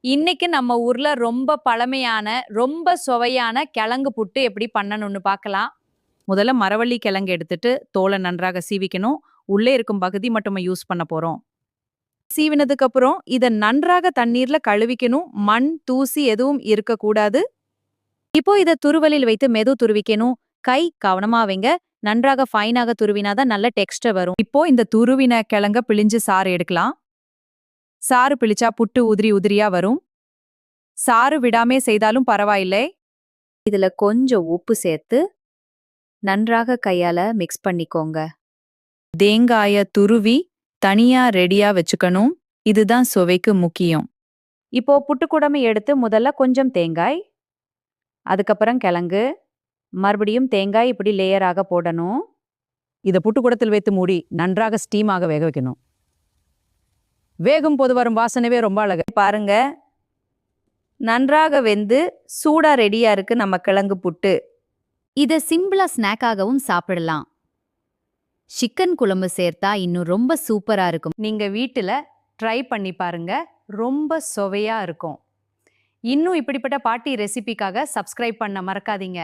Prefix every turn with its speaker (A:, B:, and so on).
A: இன்னைக்கு நம்ம ஊர்ல ரொம்ப பழமையான, ரொம்ப சுவையான கிழங்கு புட்டு எப்படி பண்ணணும்னு பார்க்கலாம். முதல்ல மரவள்ளி கிழங்கு எடுத்துட்டு தோலை நன்றாக சீவிக்கணும். உள்ளே இருக்கும் பகுதி மட்டும் யூஸ் பண்ண போறோம். சீவினதுக்கு அப்புறம் இத நன்றாக தண்ணீர்ல கழுவிக்கணும். மண், தூசி எதுவும் இருக்கக்கூடாது. இப்போ இத துருவலில் வைத்து துருவிக்கணும். கை கவனமா வைங்க. நன்றாக ஃபைனாக துருவினாதான் நல்ல டெக்ஸ்டர் வரும். இப்போ இந்த துருவின கிழங்க பிழிஞ்சு சாறு எடுக்கலாம். சாறு பிழிச்சா புட்டு உதிரி உதிரியா வரும். சாறு விடாமே செய்தாலும் பரவாயில்லை. இதுல கொஞ்சம் உப்பு சேர்த்து நன்றாக கையால மிக்ஸ் பண்ணிக்கோங்க. தேங்காய துருவி தனியா ரெடியா வச்சுக்கணும். இதுதான் சுவைக்கு முக்கியம். இப்போ புட்டுக்குடமை எடுத்து முதல்ல கொஞ்சம் தேங்காய், அதுக்கப்புறம் கிழங்கு, மறுபடியும் தேங்காய் இப்படி லேயராக போடணும். இதை புட்டுக்குடத்தில் வைத்து மூடி நன்றாக ஸ்டீமாக வேக வைக்கணும். வேகும் போது வரும் வாசனவே ரொம்ப அழகு. பாருங்க, நன்றாக வெந்து சூடா ரெடியா இருக்கு நம்ம கிழங்கு புட்டு.
B: இத சிம்பிளா ஸ்நாக்காகவும் சாப்பிடலாம். சிக்கன் குழம்பு சேர்த்தா இன்னும் ரொம்ப சூப்பரா இருக்கும்.
A: நீங்க வீட்டுல ட்ரை பண்ணி பாருங்க, ரொம்ப சுவையா இருக்கும். இன்னும் இப்படிப்பட்ட பாட்டி ரெசிபிக்காக சப்ஸ்கிரைப் பண்ண மறக்காதீங்க.